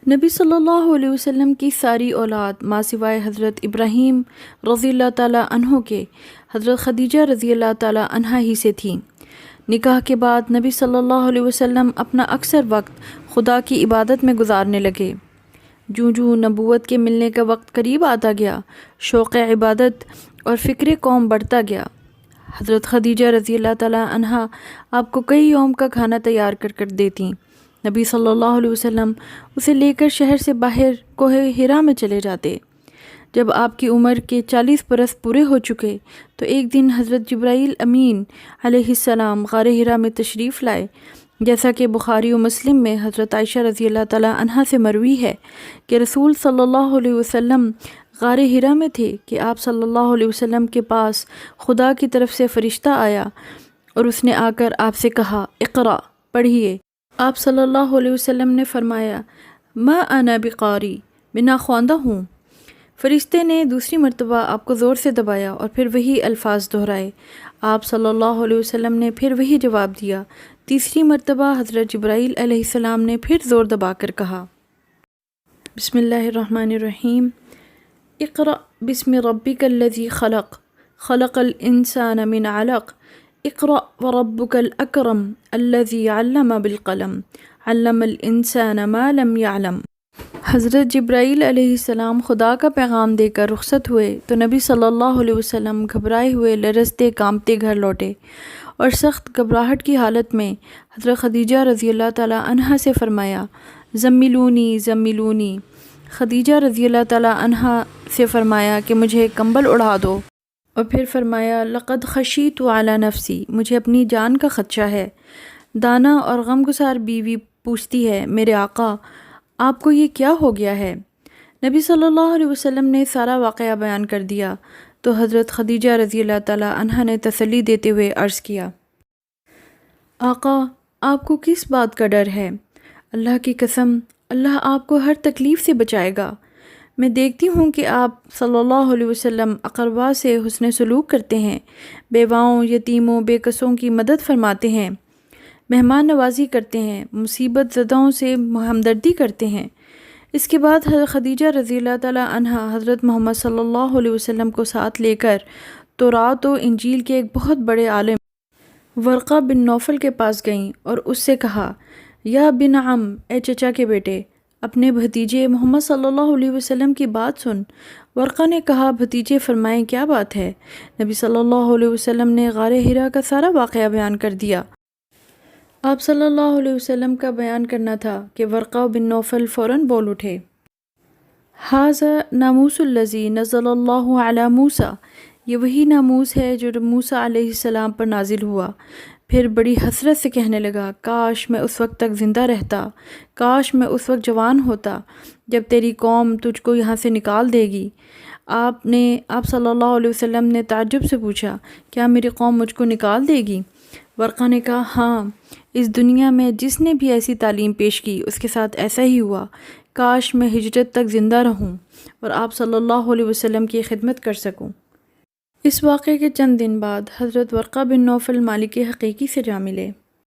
نبی صلی اللہ علیہ وسلم کی ساری اولاد ماں سوائے حضرت ابراہیم رضی اللہ تعالیٰ عنہ کے حضرت خدیجہ رضی اللہ تعالیٰ عنہا ہی سے تھیں۔ نکاح کے بعد نبی صلی اللہ علیہ وسلم اپنا اکثر وقت خدا کی عبادت میں گزارنے لگے۔ جوں جوں نبوت کے ملنے کا وقت قریب آتا گیا، شوق عبادت اور فکر قوم بڑھتا گیا۔ حضرت خدیجہ رضی اللہ تعالیٰ عنہا آپ کو کئی یوم کا کھانا تیار کر دیتیں۔ نبی صلی اللہ علیہ وسلم اسے لے کر شہر سے باہر کوہ حرا میں چلے جاتے۔ جب آپ کی عمر کے 40 برس پورے ہو چکے تو ایک دن حضرت جبرائیل امین علیہ السلام غار حرا میں تشریف لائے، جیسا کہ بخاری و مسلم میں حضرت عائشہ رضی اللہ تعالیٰ عنہا سے مروی ہے کہ رسول صلی اللہ علیہ وسلم غار حرا میں تھے کہ آپ صلی اللہ علیہ وسلم کے پاس خدا کی طرف سے فرشتہ آیا اور اس نے آ کر آپ سے کہا، اقرأ، پڑھیے۔ آپ صلی اللہ علیہ وسلم نے فرمایا، ما انا بقاری، میں ناخواندہ ہوں۔ فرشتے نے دوسری مرتبہ آپ کو زور سے دبایا اور پھر وہی الفاظ دہرائے۔ آپ صلی اللہ علیہ وسلم نے پھر وہی جواب دیا۔ تیسری مرتبہ حضرت جبرائیل علیہ السلام نے پھر زور دبا کر کہا، بسم اللہ الرحمن الرحیم، اقرأ بسم ربک الذی خلق، خلق الانسان من علق، اقرأ وربک الاکرم الذی علم بالقلم، علم الانسان ما لم يعلم۔ حضرت جبرائیل علیہ السلام خدا کا پیغام دے کر رخصت ہوئے تو نبی صلی اللہ علیہ وسلم گھبرائے ہوئے لرزتے کانپتے گھر لوٹے اور سخت گھبراہٹ کی حالت میں حضرت خدیجہ رضی اللہ تعالیٰ عنہا سے فرمایا، زملونی زملونی۔ خدیجہ رضی اللہ تعالیٰ عنہا سے فرمایا کہ مجھے کمبل اڑا دو، اور پھر فرمایا، لقد خشیت علی نفسی، مجھے اپنی جان کا خدشہ ہے۔ دانا اور غمگسار بیوی پوچھتی ہے، میرے آقا آپ کو یہ کیا ہو گیا ہے؟ نبی صلی اللہ علیہ وسلم نے سارا واقعہ بیان کر دیا تو حضرت خدیجہ رضی اللہ تعالیٰ عنہا نے تسلی دیتے ہوئے عرض کیا، آقا آپ کو کس بات کا ڈر ہے؟ اللہ کی قسم، اللہ آپ کو ہر تکلیف سے بچائے گا۔ میں دیکھتی ہوں کہ آپ صلی اللہ علیہ وسلم اقربا سے حسن سلوک کرتے ہیں، بیواؤں، یتیموں، بے کسوں کی مدد فرماتے ہیں، مہمان نوازی کرتے ہیں، مصیبت زدوں سے ہمدردی کرتے ہیں۔ اس کے بعد حضرت خدیجہ رضی اللہ تعالیٰ عنہا حضرت محمد صلی اللہ علیہ وسلم کو ساتھ لے کر تورات و انجیل کے ایک بہت بڑے عالم ورقہ بن نوفل کے پاس گئیں اور اس سے کہا، یا بن عم، اے چچا کے بیٹے، اپنے بھتیجے محمد صلی اللہ علیہ وسلم کی بات سن۔ ورقہ نے کہا، بھتیجے فرمائیں کیا بات ہے؟ نبی صلی اللہ علیہ وسلم نے غار حرا کا سارا واقعہ بیان کر دیا۔ آپ صلی اللہ علیہ وسلم کا بیان کرنا تھا کہ ورقہ بن نوفل فوراً بول اٹھے، ھذا ناموس الذی نزل اللہ علی موسیٰ، یہ وہی ناموس ہے جو موسیٰ علیہ السلام پر نازل ہوا۔ پھر بڑی حسرت سے کہنے لگا، کاش میں اس وقت تک زندہ رہتا، کاش میں اس وقت جوان ہوتا جب تیری قوم تجھ کو یہاں سے نکال دے گی۔ آپ صلی اللہ علیہ وسلم نے تعجب سے پوچھا، کیا میری قوم مجھ کو نکال دے گی؟ ورقہ نے کہا، ہاں، اس دنیا میں جس نے بھی ایسی تعلیم پیش کی اس کے ساتھ ایسا ہی ہوا۔ کاش میں ہجرت تک زندہ رہوں اور آپ صلی اللہ علیہ وسلم کی خدمت کر سکوں۔ اس واقعے کے چند دن بعد حضرت ورقہ بن نوفل مالک حقیقی سے جا ملے۔